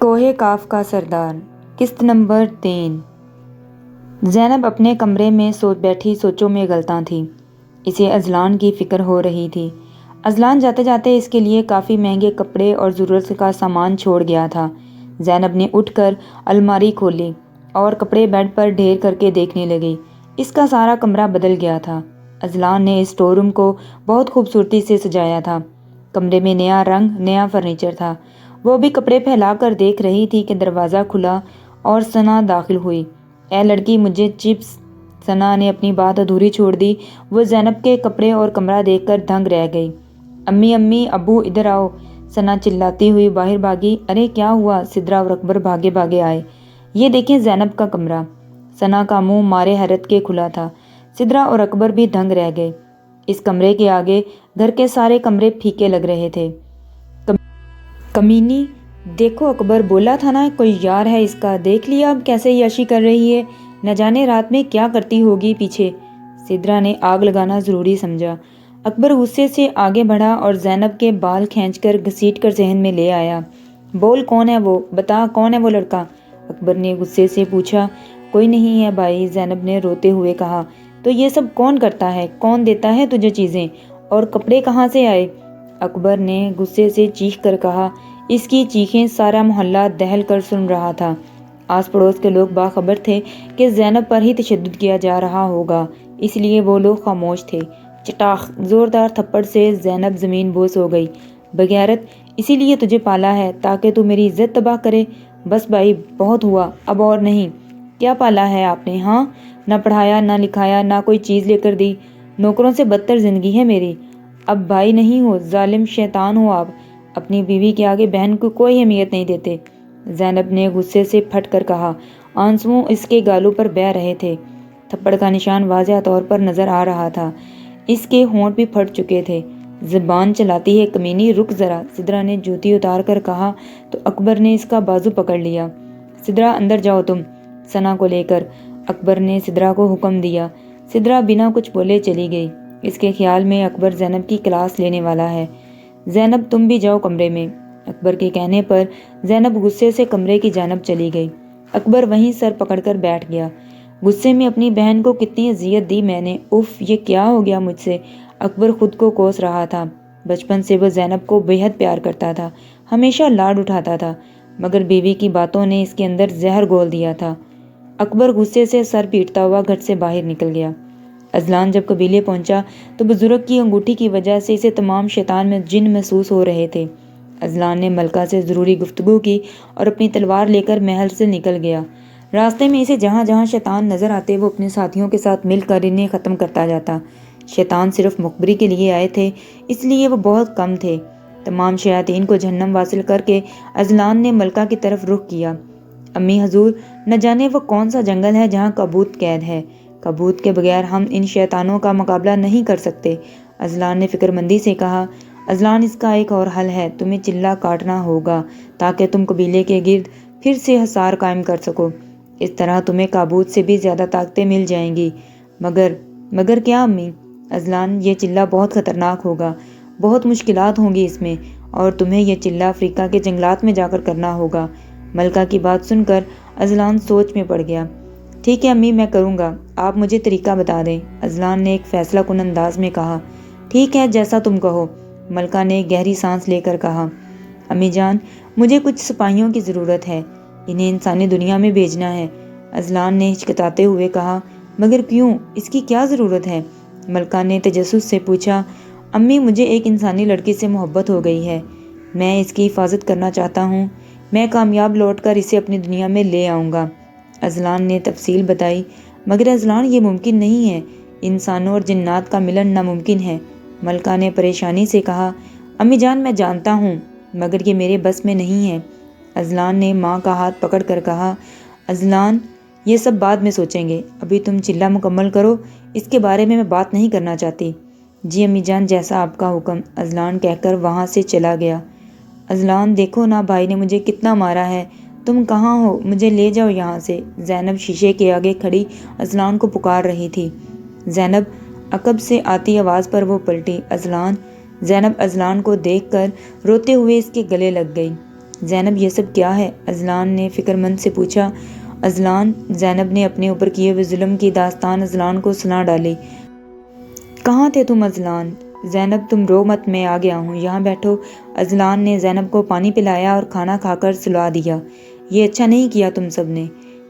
کوہ کاف کا سردار، قسط نمبر 3۔ زینب اپنے کمرے میں بیٹھی سوچوں میں غلطاں تھی۔ اسے اذلان کی فکر ہو رہی تھی۔ اذلان جاتے جاتے اس کے لیے کافی مہنگے کپڑے اور ضرورت کا سامان چھوڑ گیا تھا۔ زینب نے اٹھ کر الماری کھولی اور کپڑے بیڈ پر ڈھیر کر کے دیکھنے لگی۔ اس کا سارا کمرہ بدل گیا تھا۔ اذلان نے اس اسٹور روم کو بہت خوبصورتی سے سجایا تھا۔ کمرے میں نیا رنگ، نیا فرنیچر تھا۔ وہ بھی کپڑے پھیلا کر دیکھ رہی تھی کہ دروازہ کھلا اور ثنا داخل ہوئی۔ اے لڑکی مجھے چپس، ثنا نے اپنی بات ادھوری چھوڑ دی۔ وہ زینب کے کپڑے اور کمرہ دیکھ کر دنگ رہ گئی۔ امی امی، ابو ادھر آؤ، ثنا چلاتی ہوئی باہر بھاگی۔ ارے کیا ہوا؟ سدرا اور اکبر بھاگے بھاگے آئے۔ یہ دیکھیں زینب کا کمرہ۔ ثنا کا منہ مارے حیرت کے کھلا تھا۔ سدرا اور اکبر بھی دنگ رہ گئے۔ اس کمرے کے آگے گھر کے سارے کمرے پھیکے لگ رہے تھے۔ کمینی، دیکھو اکبر بولا تھا نا کوئی یار ہے اس کا، دیکھ لیا اب کیسے عیاشی کر رہی ہے، نہ جانے رات میں کیا کرتی ہوگی پیچھے۔ سدرا نے آگ لگانا ضروری سمجھا۔ اکبر غصے سے آگے بڑھا اور زینب کے بال کھینچ کر گھسیٹ کر ذہن میں لے آیا۔ بول کون ہے وہ، بتا کون ہے وہ لڑکا؟ اکبر نے غصے سے پوچھا۔ کوئی نہیں ہے بھائی، زینب نے روتے ہوئے کہا۔ تو یہ سب کون کرتا ہے؟ کون دیتا ہے تجھے چیزیں؟ اور کپڑے کہاں سے آئے؟ اکبر نے غصے سے چیخ کر کہا۔ اس کی چیخیں سارا محلہ دہل کر سن رہا تھا۔ آس پڑوس کے لوگ باخبر تھے کہ زینب پر ہی تشدد کیا جا رہا ہوگا، اس لیے وہ لوگ خاموش تھے۔ چٹاخ! زوردار تھپڑ سے زینب زمین بوس ہو گئی۔ بغیرت! اسی لیے تجھے پالا ہے تاکہ تو میری عزت تباہ کرے؟ بس بھائی بہت ہوا، اب اور نہیں۔ کیا پالا ہے آپ نے؟ ہاں، نہ پڑھایا نہ لکھایا، نہ کوئی چیز لے کر دی، نوکروں سے بدتر زندگی ہے میری۔ اب بھائی نہیں ہو، ظالم شیطان ہو آپ، اپنی بیوی کے آگے بہن کو کوئی اہمیت نہیں دیتے۔ زینب نے غصے سے پھٹ کر کہا۔ آنسو اس کے گالوں پر بہہ رہے تھے۔ تھپڑ کا نشان واضح طور پر نظر آ رہا تھا۔ اس کے ہونٹ بھی پھٹ چکے تھے۔ زبان چلاتی ہے کمینی، رک ذرا، سدرا نے جوتی اتار کر کہا تو اکبر نے اس کا بازو پکڑ لیا۔ سدرا اندر جاؤ تم، ثنا کو لے کر، اکبر نے سدرا کو حکم دیا۔ سدرا بنا کچھ بولے چلی گئی۔ اس کے خیال میں اکبر زینب کی کلاس لینے والا ہے۔ زینب تم بھی جاؤ کمرے میں۔ اکبر کے کہنے پر زینب غصے سے کمرے کی جانب چلی گئی۔ اکبر وہیں سر پکڑ کر بیٹھ گیا۔ غصے میں اپنی بہن کو کتنی اذیت دی میں نے، اف یہ کیا ہو گیا مجھ سے؟ اکبر خود کو کوس رہا تھا۔ بچپن سے وہ زینب کو بے حد پیار کرتا تھا، ہمیشہ لاڈ اٹھاتا تھا، مگر بیوی کی باتوں نے اس کے اندر زہر گھول دیا تھا۔ اکبر غصے سے سر پیٹتا ہوا گھر سے باہر نکل گیا۔ اذلان جب قبیلے پہنچا تو بزرگ کی انگوٹھی کی وجہ سے اسے تمام شیطان میں جن محسوس ہو رہے تھے۔ اذلان نے ملکہ سے ضروری گفتگو کی اور اپنی تلوار لے کر محل سے نکل گیا۔ راستے میں اسے جہاں جہاں شیطان نظر آتے وہ اپنے ساتھیوں کے ساتھ مل کر انہیں ختم کرتا جاتا۔ شیطان صرف مخبری کے لیے آئے تھے، اس لیے وہ بہت کم تھے۔ تمام شیاطین کو جہنم واصل کر کے اذلان نے ملکہ کی طرف رخ کیا۔ امی حضور، نہ جانے وہ کون سا جنگل ہے جہاں کبوت قید ہے، کبوت کے بغیر ہم ان شیطانوں کا مقابلہ نہیں کر سکتے، اذلان نے فکر مندی سے کہا۔ اذلان اس کا ایک اور حل ہے، تمہیں چلہ کاٹنا ہوگا تاکہ تم قبیلے کے گرد پھر سے حصار قائم کر سکو، اس طرح تمہیں کابوت سے بھی زیادہ طاقتیں مل جائیں گی۔ مگر کیا امی؟ اذلان یہ چلہ بہت خطرناک ہوگا، بہت مشکلات ہوں گی اس میں، اور تمہیں یہ چلہ افریقہ کے جنگلات میں جا کر کرنا ہوگا۔ ملکہ کی بات سن کر اذلان سوچ میں پڑ گیا۔ ٹھیک ہے امی، میں کروں گا، آپ مجھے طریقہ بتا دیں، اذلان نے ایک فیصلہ کن انداز میں کہا۔ ٹھیک ہے، جیسا تم کہو، ملکہ نے گہری سانس لے کر کہا۔ امی جان، مجھے کچھ سپاہیوں کی ضرورت ہے، انہیں انسانی دنیا میں بھیجنا ہے، اذلان نے ہچکتاتے ہوئے کہا۔ مگر کیوں؟ اس کی کیا ضرورت ہے؟ ملکہ نے تجسس سے پوچھا۔ امی مجھے ایک انسانی لڑکی سے محبت ہو گئی ہے، میں اس کی حفاظت کرنا چاہتا ہوں، میں کامیاب لوٹ کر اسے اپنی دنیا میں لے آؤں گا، اذلان نے تفصیل بتائی۔ مگر اذلان یہ ممکن نہیں ہے، انسانوں اور جنات کا ملن ناممکن ہے، ملکہ نے پریشانی سے کہا۔ امی جان میں جانتا ہوں، مگر یہ میرے بس میں نہیں ہے، اذلان نے ماں کا ہاتھ پکڑ کر کہا۔ اذلان، یہ سب بعد میں سوچیں گے، ابھی تم چلہ مکمل کرو، اس کے بارے میں بات نہیں کرنا چاہتی۔ جی امی جان، جیسا آپ کا حکم، اذلان کہہ کر وہاں سے چلا گیا۔ اذلان دیکھو نا، بھائی نے مجھے کتنا مارا ہے، تم کہاں ہو؟ مجھے لے جاؤ یہاں سے، زینب شیشے کے آگے کھڑی اذلان کو پکار رہی تھی۔ زینب! عقب سے آتی آواز پر وہ پلٹی۔ اذلان! زینب اذلان کو دیکھ کر روتے ہوئے اس کے گلے لگ گئی۔ زینب یہ سب کیا ہے؟ اذلان نے فکر مند سے پوچھا۔ اذلان، زینب نے اپنے اوپر کیے ہوئے ظلم کی داستان اذلان کو سنا ڈالی۔ کہاں تھے تم اذلان؟ زینب تم رو مت، میں آ گیا ہوں، یہاں بیٹھو۔ اذلان نے زینب کو پانی پلایا اور کھانا کھا کر سلا دیا۔ یہ اچھا نہیں کیا تم سب نے،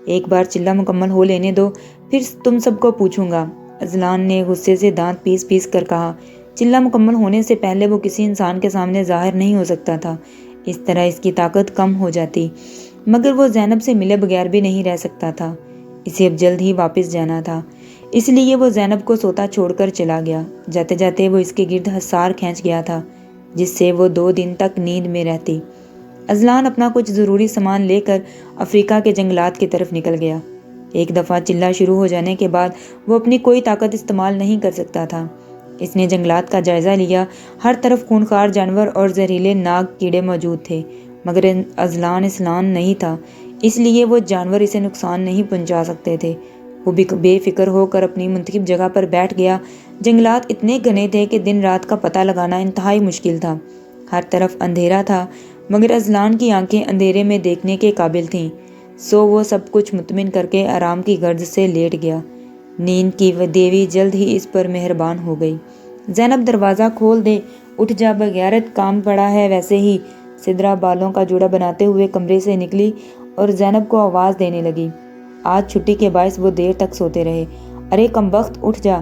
ایک بار چلہ مکمل ہو لینے دو، پھر تم سب کو پوچھوں گا۔ اذلان نے غصے سے دانت پیس پیس کر کہا۔ چلہ مکمل ہونے سے پہلے وہ کسی انسان کے سامنے ظاہر نہیں ہو سکتا تھا، اس طرح اس کی طاقت کم ہو جاتی، مگر وہ زینب سے ملے بغیر بھی نہیں رہ سکتا تھا، اسے اب جلد ہی واپس جانا تھا، اس لیے وہ زینب کو سوتا چھوڑ کر چلا گیا۔ جاتے جاتے وہ اس کے گرد حصار کھینچ گیا تھا، جس سے وہ 2 دن تک نیند میں رہتی۔ اذلان اپنا کچھ ضروری سامان لے کر افریقہ کے جنگلات کی طرف نکل گیا۔ ایک دفعہ چلہ شروع ہو جانے کے بعد وہ اپنی کوئی طاقت استعمال نہیں کر سکتا تھا۔ اس نے جنگلات کا جائزہ لیا، ہر طرف خونخوار جانور اور زہریلے ناگ کیڑے موجود تھے، مگر اذلان اسلان نہیں تھا، اس لیے وہ جانور اسے نقصان نہیں پہنچا سکتے تھے۔ وہ بے فکر ہو کر اپنی منتخب جگہ پر بیٹھ گیا۔ جنگلات اتنے گھنے تھے کہ دن رات کا پتہ لگانا انتہائی مشکل تھا، ہر طرف اندھیرا تھا، مگر اذلان کی آنکھیں اندھیرے میں دیکھنے کے قابل تھیں، سو وہ سب کچھ مطمئن کر کے آرام کی غرض سے لیٹ گیا۔ نیند کی دیوی جلد ہی اس پر مہربان ہو گئی۔ زینب دروازہ کھول دے، اٹھ جا، بغیرت کام پڑا ہے ویسے ہی۔ سدرا بالوں کا جوڑا بناتے ہوئے کمرے سے نکلی اور زینب کو آواز دینے لگی۔ آج چھٹی کے باعث وہ دیر تک سوتے رہے۔ ارے کمبخت اٹھ جا،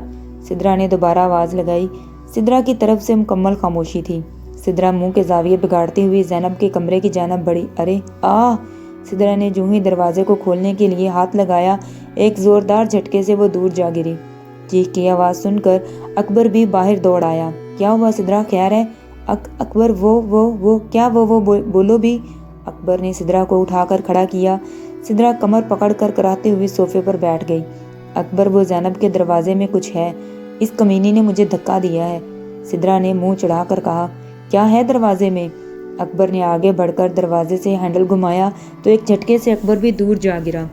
سدرا نے دوبارہ آواز لگائی۔ سدرا کی طرف سے مکمل خاموشی تھی۔ سدرا منہ کے زاویے بگاڑتی ہوئی زینب کے کمرے کی جانب بڑھی۔ ارے سدرا نے جو ہی دروازے کو کھولنے کے لیے ہاتھ لگایا، ایک زوردار جھٹکے سے وہ دور جا گری۔ چیخ کی آواز سن کر اکبر بھی باہر دوڑ آیا۔ کیا ہوا سدرا، خیر ہے؟ اکبر وہ کیا بولو بھی۔ اکبر نے سدرا کو اٹھا کر کھڑا کیا۔ سدرا کمر پکڑ کر کراتے ہوئے صوفے پر بیٹھ گئی۔ اکبر، وہ زینب کے دروازے میں کچھ ہے، اس کمینی نے مجھے دھکا دیا ہے، سدرا نے منہ چڑھا کر کہا۔ کیا ہے دروازے میں؟ اکبر نے آگے بڑھ کر دروازے سے ہینڈل گھمایا تو ایک جھٹکے سے اکبر بھی دور جا گرا۔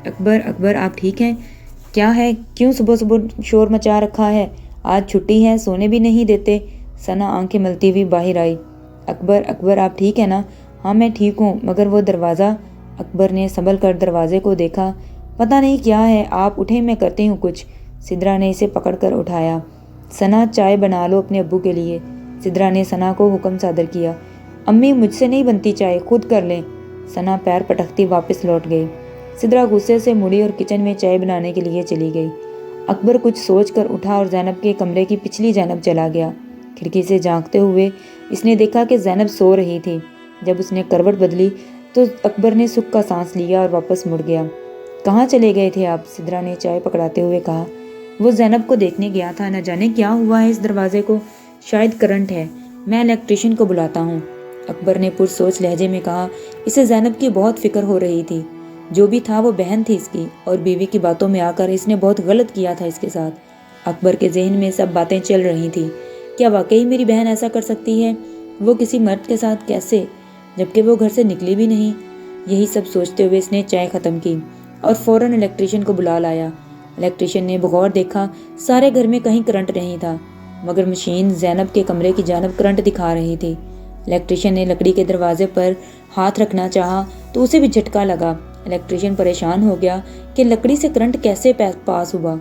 اکبر آپ ٹھیک ہیں؟ کیا ہے؟ کیوں صبح صبح شور مچا رکھا ہے؟ آج چھٹی ہے، سونے بھی نہیں دیتے۔ ثنا آنکھیں ملتی ہوئی باہر آئی۔ اکبر آپ ٹھیک ہے نا؟ ہاں میں ٹھیک ہوں، مگر وہ دروازہ۔ اکبر نے سنبھل کر دروازے کو دیکھا۔ پتہ نہیں کیا ہے، آپ اٹھیں، میں کرتی ہوں کچھ۔ سدرا نے اسے پکڑ کر اٹھایا۔ ثنا چائے بنا لو اپنے ابو کے لیے، سدرا نے ثنا کو حکم صادر کیا۔ امی مجھ سے نہیں بنتی چائے، خود کر لیں۔ ثنا پیر پٹکتی واپس لوٹ گئی۔ سدرا غصے سے مڑی اور کچن میں چائے بنانے کے لیے چلی گئی۔ اکبر کچھ سوچ کر اٹھا اور زینب کے کمرے کی پچھلی جانب چلا گیا۔ کھڑکی سے جھانکتے ہوئے اس نے دیکھا کہ زینب سو رہی تھی۔ جب اس نے کروٹ بدلی تو اکبر نے سکھ کا سانس لیا اور واپس مڑ گیا۔ کہاں چلے گئے تھے آپ؟ سدرا نے چائے پکڑاتے ہوئے کہا۔ وہ زینب کو دیکھنے گیا تھا، نہ جانے کیا ہوا ہے اس دروازے کو، شاید کرنٹ ہے، میں الیکٹریشین کو بلاتا ہوں، اکبر نے پرسوچ لہجے میں کہا۔ اسے زینب کی بہت فکر ہو رہی تھی، جو بھی تھا وہ بہن تھی اس کی، اور بیوی کی باتوں میں آ کر اس نے بہت غلط کیا تھا اس کے ساتھ۔ اکبر کے ذہن میں سب باتیں چل رہی تھی، کیا واقعی میری بہن ایسا کر سکتی ہے؟ وہ کسی مرد کے ساتھ کیسے، جبکہ وہ گھر سے نکلی بھی نہیں؟ یہی سب سوچتے ہوئے اس نے چائے ختم کی اور فوراً الیکٹریشین کو بلا لایا۔ الیکٹریشین نے بغور دیکھا، سارے گھر میں کہیں کرنٹ نہیں تھا، مگر مشین زینب کے کمرے کی جانب کرنٹ دکھا رہی تھی۔ الیکٹریشین نے لکڑی کے دروازے پر ہاتھ رکھنا چاہا تو اسے بھی جھٹکا لگا۔ الیکٹریشین پریشان ہو گیا کہ لکڑی سے کرنٹ کیسے پاس ہوا۔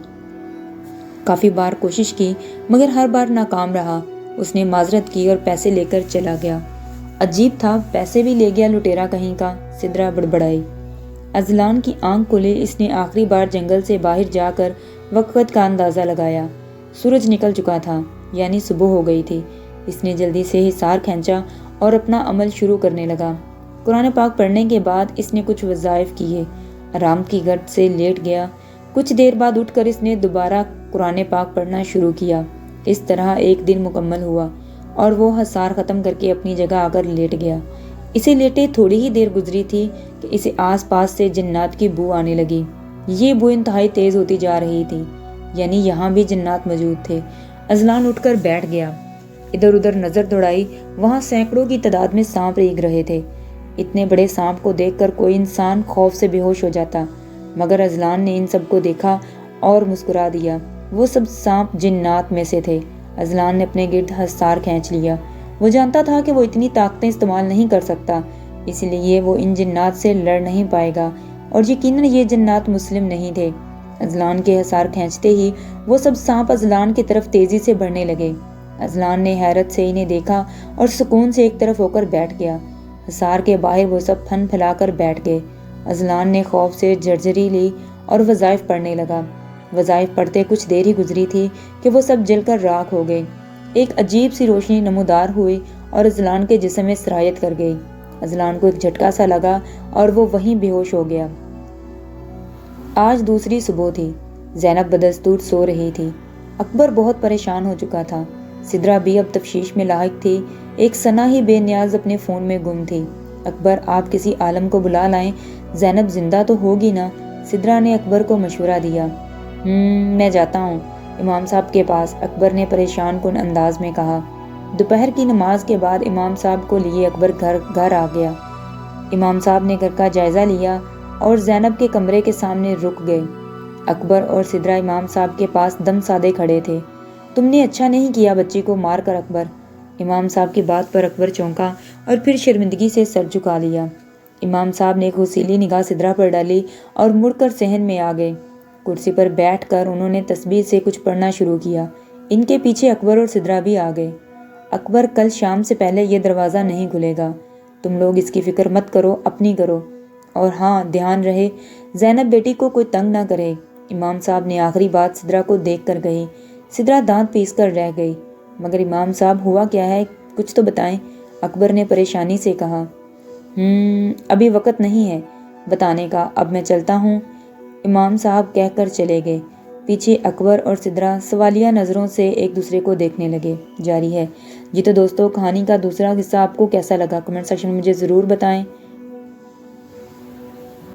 کافی بار کوشش کی مگر ہر بار ناکام رہا۔ اس نے معذرت کی اور پیسے لے کر چلا گیا۔ عجیب تھا، پیسے بھی لے گیا لٹیرا کہیں کا، سدرا بڑبڑائی۔ اذلان کی آنکھ کھلے اس نے آخری بار جنگل سے باہر جا کر وقت کا اندازہ لگایا۔ سورج نکل چکا تھا، یعنی صبح ہو گئی تھی۔ اس نے جلدی سے حصار کھینچا اور اپنا عمل شروع کرنے لگا۔ قرآن پاک پڑھنے کے بعد اس نے کچھ وظائف کیے، آرام کی گرد سے لیٹ گیا۔ کچھ دیر بعد اٹھ کر اس نے دوبارہ قرآن پاک پڑھنا شروع کیا۔ اس طرح ایک دن مکمل ہوا اور وہ حصار ختم کر کے اپنی جگہ آ کر لیٹ گیا۔ اسے لیٹے تھوڑی ہی دیر گزری تھی کہ اسے آس پاس سے جنات کی بو آنے لگی۔ یہ بو انتہائی تیز ہوتی جا رہی تھی، یعنی یہاں بھی جنات موجود تھے۔ اذلان اٹھ کر بیٹھ گیا، ادھر ادھر نظر دوڑائی، وہاں سینکڑوں کی تعداد میں سانپ رینگ رہے تھے۔ اتنے بڑے سانپ کو دیکھ کر کوئی انسان خوف سے بے ہوش ہو جاتا، مگر اذلان نے ان سب کو دیکھا اور مسکرا دیا۔ وہ سب سانپ جنات میں سے تھے۔ اذلان نے اپنے گرد حصار کھینچ لیا۔ وہ جانتا تھا کہ وہ اتنی طاقتیں استعمال نہیں کر سکتا، اس لیے وہ ان جنات سے لڑ نہیں پائے گا، اور یقیناً یہ جنات مسلم نہیں تھے۔ اذلان کے حصار کھینچتے ہی وہ سب سانپ اذلان کی طرف تیزی سے بڑھنے لگے۔ اذلان نے حیرت سے انہیں دیکھا اور سکون سے ایک طرف ہو کر بیٹھ گیا۔ حصار کے باہر وہ سب پھن پھیلا کر بیٹھ گئے۔ اذلان نے خوف سے جھرجھری لی اور وظائف پڑھنے لگا۔ وظائف پڑھتے کچھ دیر ہی گزری تھی کہ وہ سب جل کر راکھ ہو گئے۔ ایک عجیب سی روشنی نمودار ہوئی اور اذلان کے جسم میں سرایت کر گئی۔ اذلان کو ایک جھٹکا سا لگا اور وہ وہیں بے ہوش ہو گیا۔ آج دوسری صبح تھی۔ زینب بدستور سو رہی تھی۔ اکبر بہت پریشان ہو چکا تھا۔ سدرا بھی اب تفشیش میں لاحق تھی۔ ایک ثنا ہی بے نیاز اپنے فون میں گم تھی۔ اکبر، آپ کسی عالم کو بلا لائیں، زینب زندہ تو ہوگی نا؟ سدرا نے اکبر کو مشورہ دیا۔ میں جاتا ہوں امام صاحب کے پاس، اکبر نے پریشان کن انداز میں کہا۔ دوپہر کی نماز کے بعد امام صاحب کو لیے اکبر گھر آ گیا۔ امام صاحب نے گھر کا جائزہ لیا اور زینب کے کمرے کے سامنے رک گئے۔ اکبر اور سدرا امام صاحب کے پاس دم سادے کھڑے تھے۔ تم نے اچھا نہیں کیا بچی کو مار کر اکبر۔ امام صاحب کی بات پر اکبر چونکا اور پھر شرمندگی سے سر جھکا لیا۔ امام صاحب نے ایک غصیلی نگاہ سدرا پر ڈالی اور مڑ کر صحن میں آ گئے۔ کرسی پر بیٹھ کر انہوں نے تسبیح سے کچھ پڑھنا شروع کیا۔ ان کے پیچھے اکبر اور سدرا بھی آ گئے۔ اکبر، کل شام سے پہلے یہ دروازہ نہیں کھلے گا۔ تم لوگ اس کی فکر مت کرو، اپنی کرو۔ اور ہاں، دھیان رہے زینب بیٹی کو کوئی تنگ نہ کرے۔ امام صاحب نے آخری بات سدرا کو دیکھ کر کہی۔ سدرا دانت پیس کر رہ گئی۔ مگر امام صاحب، ہوا کیا ہے؟ کچھ تو بتائیں، اکبر نے پریشانی سے کہا۔ ابھی وقت نہیں ہے بتانے کا، اب میں چلتا ہوں، امام صاحب کہہ کر چلے گئے۔ پیچھے اکبر اور سدرا سوالیہ نظروں سے ایک دوسرے کو دیکھنے لگے۔ جاری ہے۔ جی تو دوستو، کہانی کا دوسرا حصہ آپ کو کیسا لگا؟ کمنٹ سیکشن میں مجھے ضرور بتائیں۔